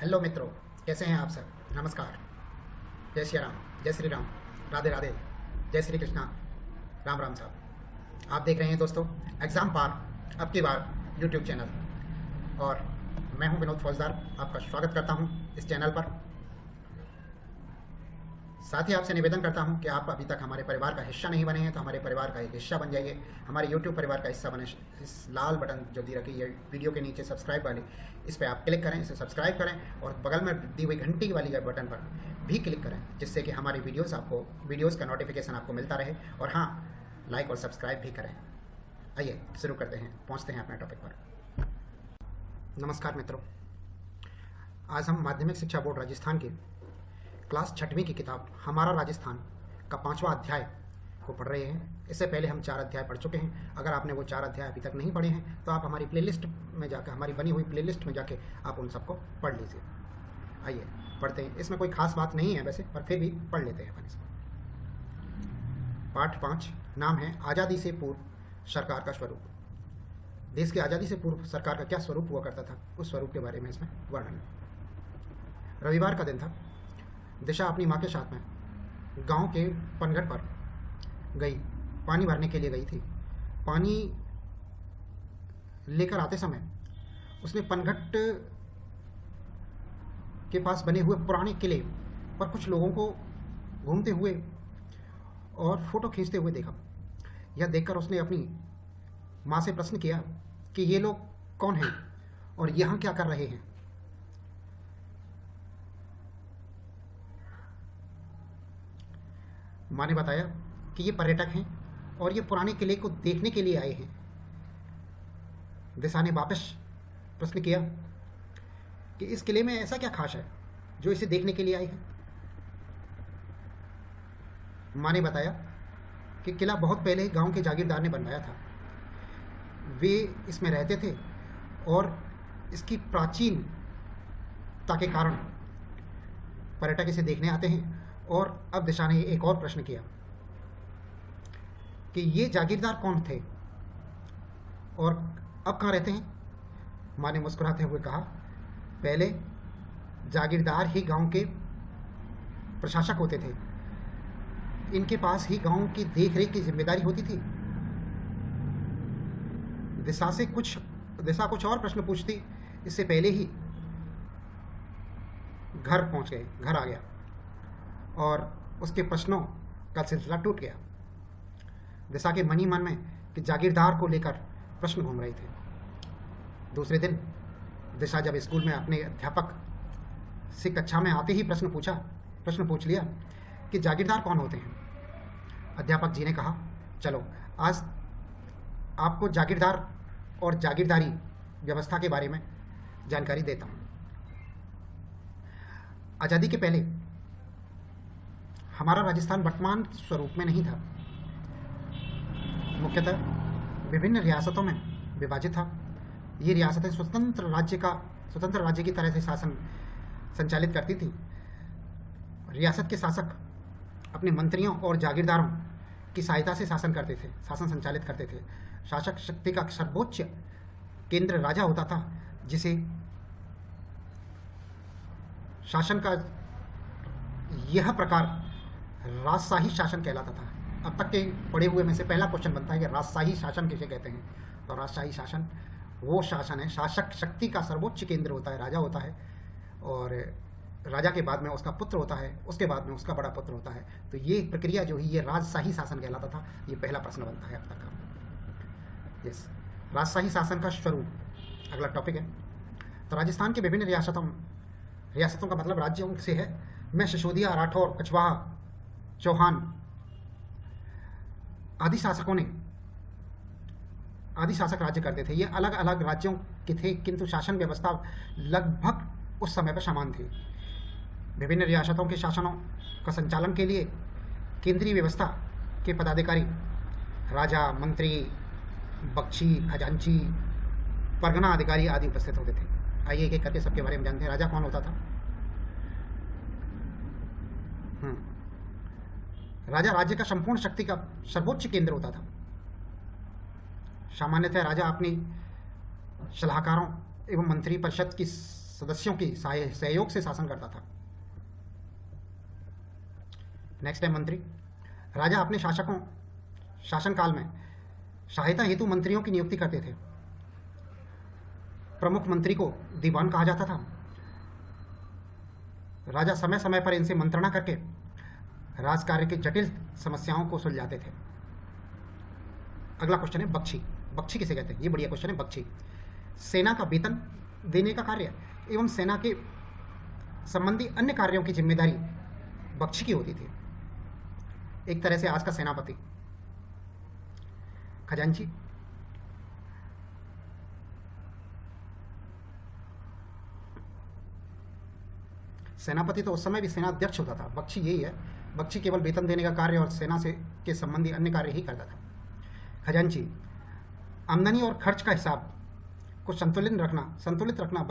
Hello मित्रों, कैसे हैं आप सब। नमस्कार। जय श्री राम, जय श्री राम, राधे राधे, जय श्री कृष्णा, राम राम साहब। आप देख रहे हैं दोस्तों एग्ज़ाम पार अब की बार यूट्यूब चैनल, और मैं हूं विनोद फौजदार, आपका स्वागत करता हूं इस चैनल पर। साथ ही आपसे निवेदन करता हूं कि आप अभी तक हमारे परिवार का हिस्सा नहीं बने हैं तो हमारे परिवार का एक हिस्सा बन जाइए, हमारे यूट्यूब परिवार का हिस्सा बने। इस लाल बटन जो दी रखी है वीडियो के नीचे सब्सक्राइब वाली, इस पर आप क्लिक करें, इसे सब्सक्राइब करें और बगल में दी हुई घंटी वाली बटन पर भी क्लिक करें, जिससे कि हमारी वीडियोज़ का नोटिफिकेशन आपको मिलता रहे। और हाँ, लाइक और सब्सक्राइब भी करें। आइए शुरू करते हैं, पहुँचते हैं अपने टॉपिक पर। नमस्कार मित्रों, आज हम माध्यमिक शिक्षा बोर्ड राजस्थान की क्लास 6वीं की किताब हमारा राजस्थान का 5वां अध्याय को पढ़ रहे हैं। इससे पहले हम 4 अध्याय पढ़ चुके हैं। अगर आपने वो 4 अध्याय अभी तक नहीं पढ़े हैं तो आप हमारी प्लेलिस्ट में जाकर, हमारी बनी हुई प्लेलिस्ट में जाके आप उन सबको पढ़ लीजिए। आइए पढ़ते हैं। इसमें कोई खास बात नहीं है वैसे, पर फिर भी पढ़ लेते हैं अपन इसको। पाठ 5, नाम है आज़ादी से पूर्व सरकार का स्वरूप। देश की आज़ादी से पूर्व सरकार का क्या स्वरूप हुआ करता था, उस स्वरूप के बारे में इसमें वर्णन है। रविवार का दिन था। दिशा अपनी माँ के साथ में गांव के पनघट पर गई, पानी भरने के लिए गई थी। पानी लेकर आते समय उसने पनघट के पास बने हुए पुराने किले पर कुछ लोगों को घूमते हुए और फोटो खींचते हुए देखा। यह देखकर उसने अपनी माँ से प्रश्न किया कि ये लोग कौन हैं और यहाँ क्या कर रहे हैं। माँ ने बताया कि ये पर्यटक हैं और ये पुराने किले को देखने के लिए आए हैं। दिशा ने वापस प्रश्न किया कि इस किले में ऐसा क्या खास है जो इसे देखने के लिए आए हैं। माँ ने बताया कि किला बहुत पहले गांव के जागीरदार ने बनवाया था। वे इसमें रहते थे और इसकी प्राचीनता के कारण पर्यटक इसे देखने आते हैं। और अब दिशा ने एक और प्रश्न किया कि ये जागीरदार कौन थे और अब कहाँ रहते हैं। माँ ने मुस्कुराते हुए कहा, पहले जागीरदार ही गांव के प्रशासक होते थे, इनके पास ही गांव की देखरेख की जिम्मेदारी होती थी। दिशा कुछ और प्रश्न पूछती, इससे पहले ही घर आ गया और उसके प्रश्नों का सिलसिला टूट गया। दिशा के मन ही मन में कि जागीरदार को लेकर प्रश्न घूम रहे थे। दूसरे दिन दिशा जब स्कूल में अपने अध्यापक से कक्षा में आते ही प्रश्न पूछ लिया कि जागीरदार कौन होते हैं। अध्यापक जी ने कहा, चलो आज आपको जागीरदार और जागीरदारी व्यवस्था के बारे में जानकारी देता हूँ। आज़ादी के पहले हमारा राजस्थान वर्तमान स्वरूप में नहीं था। मुख्यतः विभिन्न रियासतों में विभाजित था। ये रियासतें स्वतंत्र राज्य की तरह से शासन संचालित करती थी। रियासत के शासक अपने मंत्रियों और जागीरदारों की सहायता से शासन संचालित करते थे। शासक शक्ति का सर्वोच्च केंद्र राजा होता था, जिसे शासन का यह प्रकार राजशाही शासन कहलाता था। अब तक के पढ़े हुए में से पहला क्वेश्चन बनता है कि राजशाही शासन किसे कहते हैं। तो राजशाही शासन वो शासन है, शासक शक्ति का सर्वोच्च केंद्र होता है, राजा होता है, और राजा के बाद में उसका पुत्र होता है, उसके बाद में उसका बड़ा पुत्र होता है। तो ये प्रक्रिया जो है ये राजशाही शासन कहलाता था। ये पहला प्रश्न बनता है अब तक का। यस, राजशाही शासन का स्वरूप अगला टॉपिक है। तो राजस्थान के विभिन्न रियासतों का मतलब राज्यों से है। मैं सिसोदिया, राठौर, कछवाहा, चौहान आदि शासक राज्य करते थे। ये अलग अलग राज्यों के थे, किंतु शासन व्यवस्था लगभग उस समय पर समान थी। विभिन्न रियासतों के शासनों का संचालन के लिए केंद्रीय व्यवस्था के पदाधिकारी राजा, मंत्री, बख्शी, खजांची, परगना अधिकारी आदि उपस्थित होते थे। आइए एक एक करके सबके बारे में जानते हैं। राजा कौन होता था? राजा राज्य का संपूर्ण शक्ति का सर्वोच्च केंद्र होता था। सामान्यतः राजा अपनी सलाहकारों एवं मंत्री परिषद की सदस्यों की सहयोग से शासन करता था। नेक्स्ट है मंत्री। राजा अपने शासनकाल में सहायता हेतु मंत्रियों की नियुक्ति करते थे। प्रमुख मंत्री को दीवान कहा जाता था। राजा समय समय पर इनसे मंत्रणा करके राजकार्य की जटिल समस्याओं को सुलझाते थे। अगला क्वेश्चन है बख्शी। बख्शी किसे कहते हैं? ये बढ़िया क्वेश्चन है। बख्शी सेना का वेतन देने का कार्य एवं सेना के संबंधी अन्य कार्यों की जिम्मेदारी बख्शी की होती थी। एक तरह से आज का सेनापति। खजांची सेनापति तो उस समय भी सेनाध्यक्ष होता था। बख्शी यही है। बख्शी केवल वेतन देने का कार्य और सेना से के संबंधी अन्य कार्य ही करता था। खजांची आमदनी और खर्च का हिसाब को संतुलित रखना,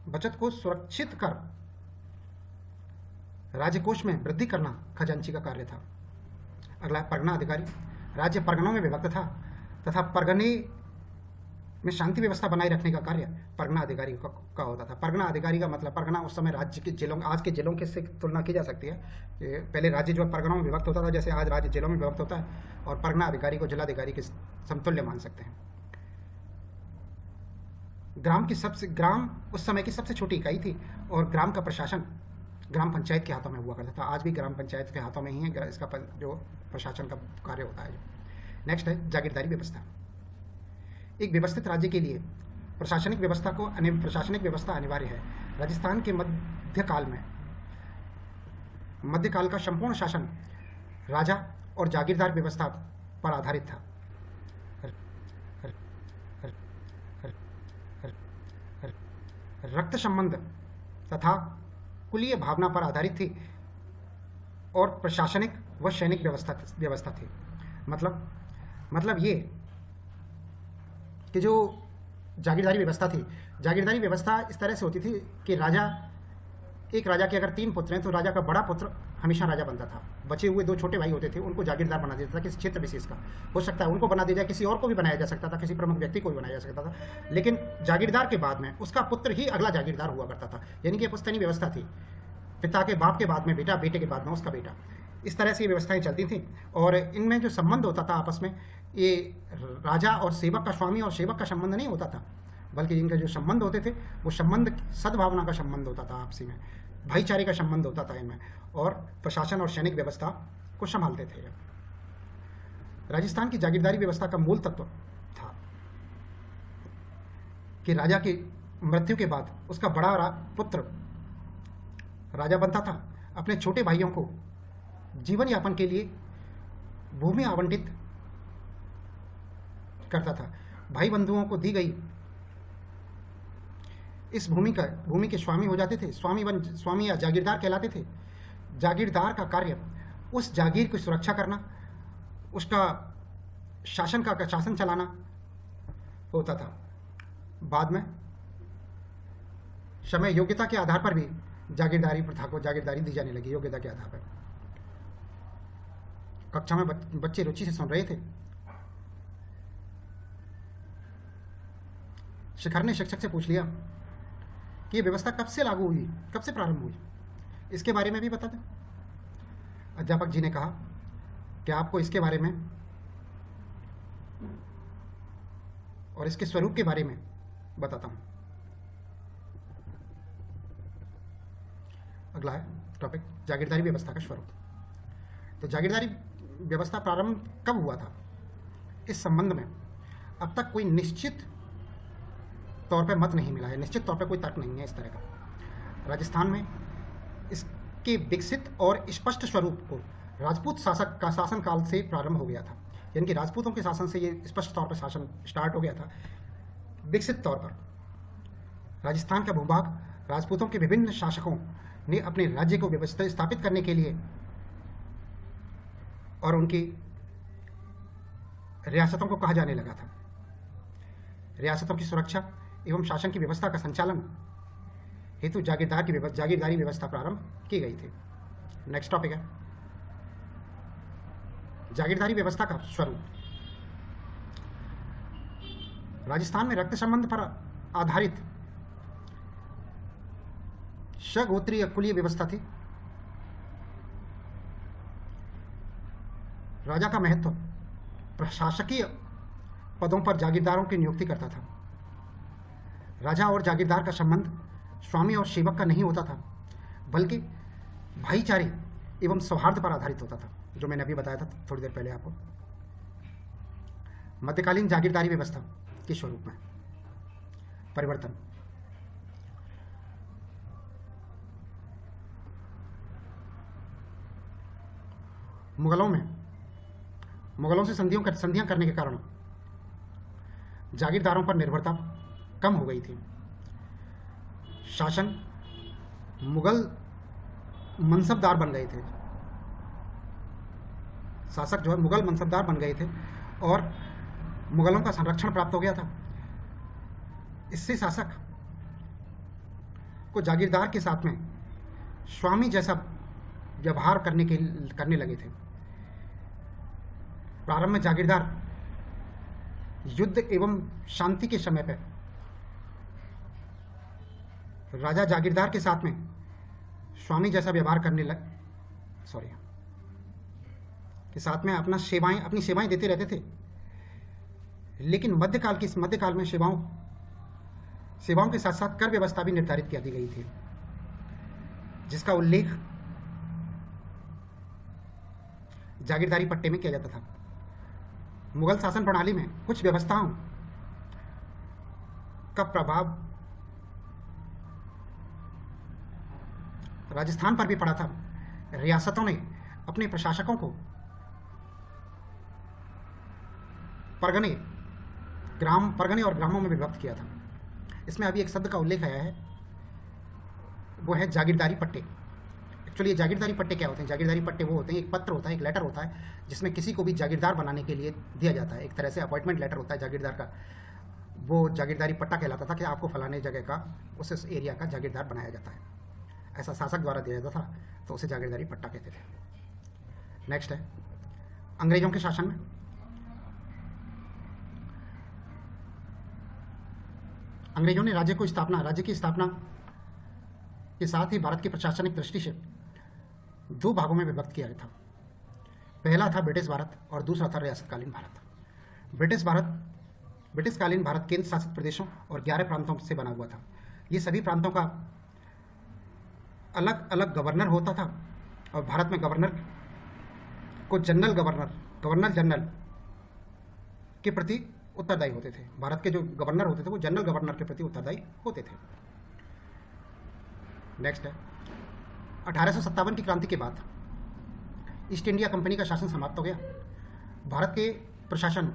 बचत को सुरक्षित कर राज्यकोष में वृद्धि करना खजांची का कार्य था। अगला है परगना अधिकारी। राज्य परगनों में विभक्त था तथा परगने में शांति व्यवस्था बनाए रखने का कार्य परगना अधिकारी का होता था। परगना अधिकारी का मतलब, परगना उस समय राज्य के जिलों, आज के जिलों के से तुलना की जा सकती है। पहले राज्य जो परगनों में विभक्त होता था, जैसे आज राज्य जिलों में विभक्त होता है, और परगना अधिकारी को जिलाधिकारी के समतुल्य मान सकते हैं। ग्राम उस समय की सबसे छोटी इकाई थी और ग्राम का प्रशासन ग्राम पंचायत के हाथों में हुआ करता था। आज भी ग्राम पंचायत के हाथों में ही है इसका जो प्रशासन का कार्य होता है। नेक्स्ट है जागीरदारी व्यवस्था। एक व्यवस्थित राज्य के लिए प्रशासनिक व्यवस्था अनिवार्य है। राजस्थान के मध्यकाल का संपूर्ण शासन राजा और जागीरदार व्यवस्था पर आधारित था। रक्त संबंध तथा कुलीय भावना पर आधारित थी और प्रशासनिक व सैनिक व्यवस्था थी। मतलब ये कि जो जागीरदारी व्यवस्था थी, जागीरदारी व्यवस्था इस तरह से होती थी कि एक राजा के अगर 3 पुत्र हैं तो राजा का बड़ा पुत्र हमेशा राजा बनता था। बचे हुए 2 छोटे भाई होते थे, उनको जागीरदार बना दिया था किसी क्षेत्र विशेष का। हो सकता है उनको बना दिया जाए, किसी और को भी बनाया जा सकता था, किसी प्रमुख व्यक्ति को भी बनाया जा सकता था, लेकिन जागीरदार के बाद में उसका पुत्र ही अगला जागीरदार हुआ करता था। यानी कि पुश्तैनी व्यवस्था थी। पिता के बाप के बाद में बेटा, बेटे के बाद में उसका बेटा। इस तरह से ये व्यवस्थाएं चलती थी। और इनमें जो संबंध होता था आपस में, ये राजा और सेवक का, स्वामी और सेवक का संबंध नहीं होता था, बल्कि इनके जो संबंध होते थे वो संबंध सद्भावना का संबंध होता था, आपसी में भाईचारे का संबंध होता था इनमें, और प्रशासन और सैनिक व्यवस्था को संभालते थे। राजस्थान की जागीरदारी व्यवस्था का मूल तत्व था कि राजा की मृत्यु के बाद उसका बड़ा पुत्र राजा बनता था। अपने छोटे भाइयों को जीवन यापन के लिए भूमि आवंटित करता था। भाई बंधुओं को दी गई इस भूमि के स्वामी हो जाते थे। स्वामी या जागीरदार कहलाते थे। जागीरदार का कार्य उस जागीर की सुरक्षा करना, उसका शासन चलाना होता था। बाद में समय योग्यता के आधार पर भी जागीरदारी प्रथा को जागीरदारी दी जाने लगी, योग्यता के आधार पर। कक्षा में बच्चे रुचि से सुन रहे थे। शिखर ने शिक्षक से पूछ लिया कि ये व्यवस्था कब से लागू हुई, कब से प्रारंभ हुई, इसके बारे में भी बता दें। अध्यापक जी ने कहा कि आपको इसके बारे में और इसके स्वरूप के बारे में बताता हूं। अगला है टॉपिक जागीरदारी व्यवस्था का स्वरूप। तो जागीरदारी व्यवस्था प्रारंभ कब हुआ था, इस संबंध में अब तक कोई निश्चित तौर पे मत नहीं मिला है, निश्चित तौर पे कोई तर्क नहीं है इस तरह का। राजस्थान में इसके विकसित और स्पष्ट स्वरूप को राजपूत शासक का शासन काल से प्रारंभ हो गया था। यानी कि राजपूतों के शासन से ये स्पष्ट तौर पर शासन स्टार्ट हो गया था। विकसित तौर पर राजस्थान का भूभाग राजपूतों के विभिन्न शासकों ने अपने राज्य को व्यवस्थित स्थापित करने के लिए और उनकी रियासतों को कहा जाने लगा था। रियासतों की सुरक्षा एवं शासन की व्यवस्था का संचालन हेतु जागीरदारी व्यवस्था प्रारंभ की गई थी। नेक्स्ट टॉपिक है जागीरदारी व्यवस्था का स्वरूप। राजस्थान में रक्त संबंध पर आधारित सगोत्रीय कुलीय व्यवस्था थी। राजा का महत्व प्रशासकीय पदों पर जागीरदारों की नियुक्ति करता था। राजा और जागीरदार का संबंध स्वामी और सेवक का नहीं होता था, बल्कि भाईचारे एवं सौहार्द पर आधारित होता था, जो मैंने अभी बताया था थोड़ी देर पहले आपको। मध्यकालीन जागीरदारी व्यवस्था के स्वरूप में परिवर्तन। मुगलों से संधियां करने के कारण जागीरदारों पर निर्भरता कम हो गई थी। शासन मुगल मनसबदार बन गए थे, शासक जो है मुगल मनसबदार बन गए थे और मुगलों का संरक्षण प्राप्त हो गया था। इससे शासक को जागीरदार के साथ में स्वामी जैसा व्यवहार करने लगे थे। प्रारंभ में जागीरदार युद्ध एवं शांति के समय पर राजा जागीरदार के साथ में स्वामी जैसा व्यवहार के साथ में अपनी सेवाएं देते रहते थे। लेकिन मध्यकाल में सेवाओं के साथ साथ कर व्यवस्था भी निर्धारित कर दी गई थी, जिसका उल्लेख जागीरदारी पट्टे में किया जाता था। मुगल शासन प्रणाली में कुछ व्यवस्थाओं का प्रभाव राजस्थान पर भी पड़ा था। रियासतों ने अपने प्रशासकों को परगने और ग्रामों में विभक्त किया था। इसमें अभी एक शब्द का उल्लेख आया है, वो है जागीरदारी पट्टे। एक्चुअली ये जागीरदारी पट्टे क्या होते हैं? जागीरदारी पट्टे वो होते हैं, एक पत्र होता है, एक लेटर होता है, जिसमें किसी को भी जागीरदार बनाने के लिए दिया जाता है। एक तरह से अपॉइंटमेंट लेटर होता है जागीरदार का, वो जागीरदारी पट्टा कहलाता था कि आपको फलाने जगह का, उस एरिया का जागीरदार बनाया जाता है। ऐसा शासक द्वारा दिया जाता था, तो उसे जागीरदारी पट्टा कहते थे। नेक्स्ट है अंग्रेजों के शासन में। अंग्रेजों ने राज्य की स्थापना के साथ ही भारत की प्रशासनिक दृष्टि से दो भागों में विभक्त किया था। पहला था ब्रिटिश भारत और दूसरा था रियासतकालीन भारत। ब्रिटिशकालीन भारत केंद्र शासित प्रदेशों और 11 प्रांतों से बना हुआ था। ये सभी प्रांतों का अलग अलग गवर्नर होता था और भारत में गवर्नर को गवर्नर जनरल के प्रति उत्तरदायी होते थे। भारत के जो गवर्नर होते थे वो जनरल गवर्नर के प्रति उत्तरदायी होते थे। नेक्स्ट है 1857 की क्रांति के बाद ईस्ट इंडिया कंपनी का शासन समाप्त हो गया। भारत के प्रशासन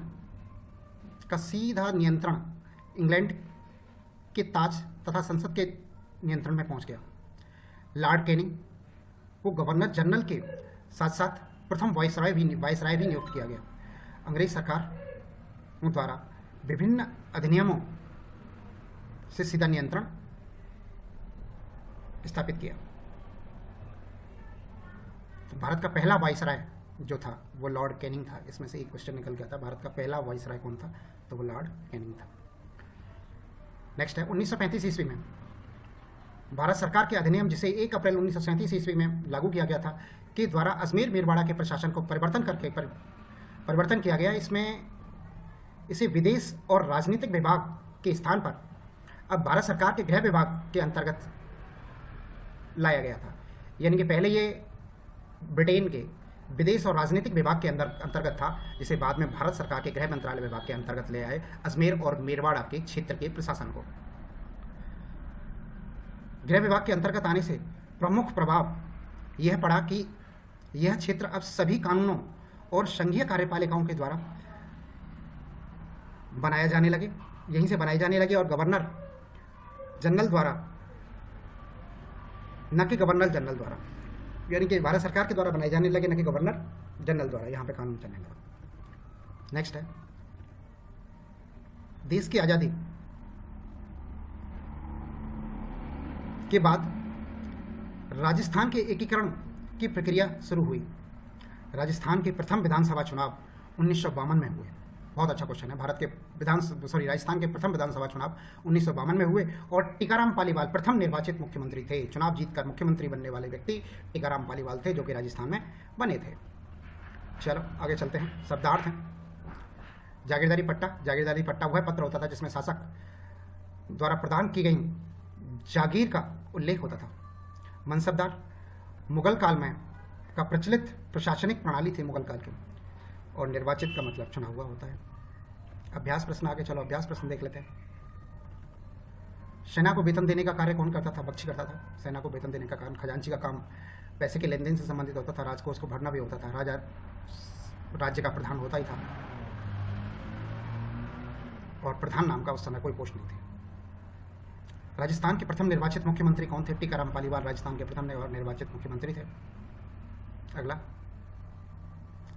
का सीधा नियंत्रण इंग्लैंड के ताज तथा संसद के नियंत्रण में पहुंच गया। लॉर्ड कैनिंग को गवर्नर जनरल के साथ साथ प्रथम वाइसराय भी नियुक्त किया गया। अंग्रेज सरकार द्वारा विभिन्न अधिनियमों से सीधा नियंत्रण स्थापित किया। तो भारत का पहला वाइसराय जो था वो लॉर्ड कैनिंग था। इसमें से एक क्वेश्चन निकल गया था, भारत का पहला वाइसराय कौन था? तो वो लॉर्ड कैनिंग था। नेक्स्ट है 1935 ईस्वी में भारत सरकार के अधिनियम, जिसे 1 अप्रैल 1937 ईस्वी में लागू किया गया था, के द्वारा अजमेर मेरवाड़ा के प्रशासन को परिवर्तन किया गया। इसे विदेश और राजनीतिक विभाग के स्थान पर अब भारत सरकार के गृह विभाग के अंतर्गत लाया गया था। यानी कि पहले ये ब्रिटेन के विदेश और राजनीतिक विभाग के अंतर्गत था, जिसे बाद में भारत सरकार के गृह मंत्रालय विभाग के अंतर्गत ले आए अजमेर और मेरवाड़ा के क्षेत्र के प्रशासन को। गृह विभाग के अंतर्गत आने से प्रमुख प्रभाव यह पड़ा कि यह क्षेत्र अब सभी कानूनों और संघीय कार्यपालिकाओं के द्वारा बनाए जाने लगे और गवर्नर जनरल द्वारा, न कि गवर्नर जनरल द्वारा, यानी कि भारत सरकार के द्वारा बनाए जाने लगे, न कि गवर्नर जनरल द्वारा यहाँ पे कानून चलने लगा। नेक्स्ट है देश की आज़ादी के बाद राजस्थान के एकीकरण की प्रक्रिया शुरू हुई। राजस्थान के प्रथम विधानसभा चुनाव 1952 में हुए। बहुत अच्छा क्वेश्चन है। भारत के राजस्थान के प्रथम विधानसभा चुनाव 1952 में हुए और टीकाराम पालीवाल प्रथम निर्वाचित मुख्यमंत्री थे। चुनाव जीतकर मुख्यमंत्री बनने वाले व्यक्ति टीकाराम पालीवाल थे, जो कि राजस्थान में बने थे। चलो आगे चलते हैं। शब्दार्थ हैं। जागीरदारी पट्टा। जागीरदारी पट्टा वह पत्र होता था जिसमें शासक द्वारा प्रदान की गई जागीर का उल्लेख होता था। मनसबदार मुगल काल में का प्रचलित प्रशासनिक प्रणाली थी मुगल काल की। और निर्वाचित का मतलब चुना हुआ होता है। अभ्यास प्रश्न आगे चलो, अभ्यास प्रश्न देख लेते हैं। सेना को वेतन देने का कार्य कौन करता था? बख्शी करता था। सेना को वेतन देने का काम, खजांची का काम पैसे के लेन देन से संबंधित होता था। राजकोष को भरना भी होता था। राजा राज्य का प्रधान होता ही था और प्रधान नाम का उस समय कोई पोस्ट नहीं थी। राजस्थान के प्रथम निर्वाचित मुख्यमंत्री कौन थे? टीकाराम पालीवाल राजस्थान के प्रथम निर्वाचित मुख्यमंत्री थे। अगला,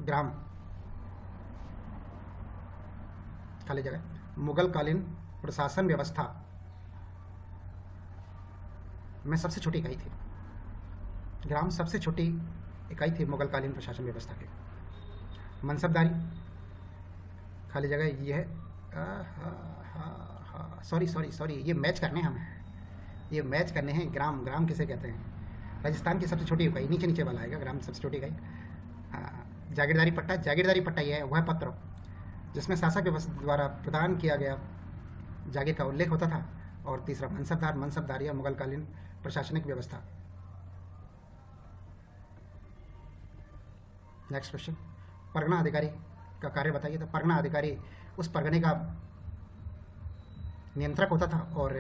ग्राम खाली जगह। मुगल कालीन प्रशासन व्यवस्था में सबसे छोटी इकाई थी। ग्राम सबसे छोटी इकाई थी मुगल कालीन प्रशासन व्यवस्था की। मनसबदारी खाली जगह ये है। सॉरी ये मैच करने हमें, ये मैच करने हैं। ग्राम, ग्राम किसे कहते हैं? राजस्थान की सबसे छोटी इकाई, नीचे वाला आएगा। ग्राम सबसे छोटी इकाई। जागीरदारी पट्टा। जागीरदारी पट्टा यह है वह पत्र जिसमें शासक द्वारा प्रदान किया गया जागीर का उल्लेख होता था। और तीसरा मनसबदार। मनसबदारी मुगल कालीन प्रशासनिक व्यवस्था। नेक्स्ट क्वेश्चन, परगना अधिकारी का कार्य बताइए। तो परगना अधिकारी उस परगने का नियंत्रक होता था और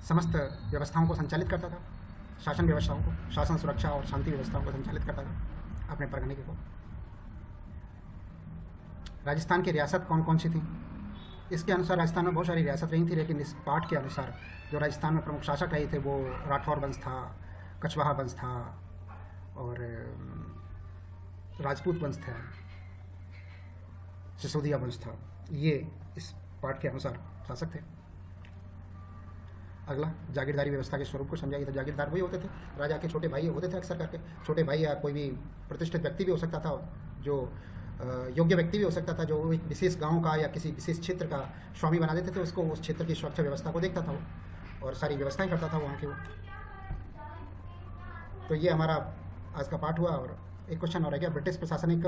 समस्त व्यवस्थाओं को संचालित करता था। शासन व्यवस्थाओं को, शासन, सुरक्षा और शांति व्यवस्थाओं को संचालित करता था अपने परगने को। राजस्थान की रियासत कौन कौन सी थी? इसके अनुसार राजस्थान में बहुत सारी रियासत रही थी, लेकिन इस पाठ के अनुसार जो राजस्थान में प्रमुख शासक रहे थे वो राठौर वंश था, कछवाहा वंश था और राजपूत वंश था, सिसोदिया वंश था। ये इस पाठ के अनुसार शासक थे। अगला, जागीरदारी व्यवस्था के स्वरूप को समझाइए। तो जागीरदार वही होते थे, राजा के छोटे भाई होते थे अक्सर करके। छोटे भाई या कोई भी प्रतिष्ठित व्यक्ति भी हो सकता था, जो योग्य व्यक्ति भी हो सकता था, जो एक विशेष गांव का या किसी विशेष क्षेत्र का स्वामी बना देते थे उसको। उस क्षेत्र की सुरक्षा व्यवस्था को देखता था वो और सारी व्यवस्थाएं करता था वहाँ की वो। तो ये हमारा आज का पाठ हुआ। और एक क्वेश्चन और है क्या, ब्रिटिश प्रशासनिक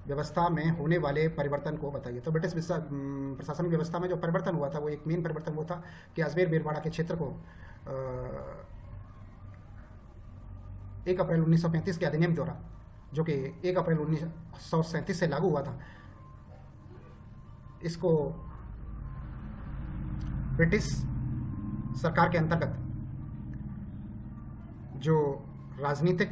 व्यवस्था में होने वाले परिवर्तन को बताइए। तो ब्रिटिश प्रशासनिक व्यवस्था में जो परिवर्तन हुआ था वो एक मेन परिवर्तन वो था कि अजमेर बेरवाड़ा के क्षेत्र को 1 अप्रैल 1935 के अधिनियम द्वारा, जो कि 1 अप्रैल 1937 से लागू हुआ था, इसको ब्रिटिश सरकार के अंतर्गत जो राजनीतिक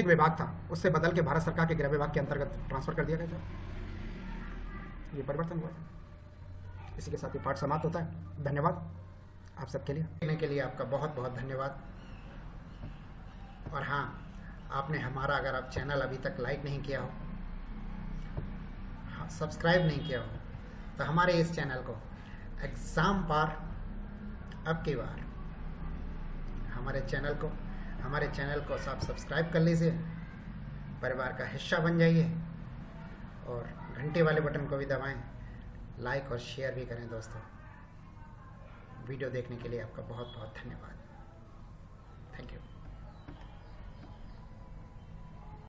विभाग था उससे बदल के भारत सरकार के गृह विभाग के अंतर्गत ट्रांसफर कर दिया गया था। ये परिवर्तन हुआ है। इसी के साथ ये पाठ समाप्त होता है। धन्यवाद आप सबके लिए। देखने के लिए आपका बहुत बहुत धन्यवाद। और हाँ, आपने हमारा अगर आप चैनल अभी तक लाइक नहीं किया हो, हाँ, सब्सक्राइब नहीं किया हो, तो हमारे इस चैनल को एग्ज़ाम पार अब की बार हमारे चैनल को आप सब्सक्राइब कर लीजिए, परिवार का हिस्सा बन जाइए और घंटे वाले बटन को भी दबाएं, लाइक और शेयर भी करें। दोस्तों, वीडियो देखने के लिए आपका बहुत बहुत धन्यवाद। Thank you.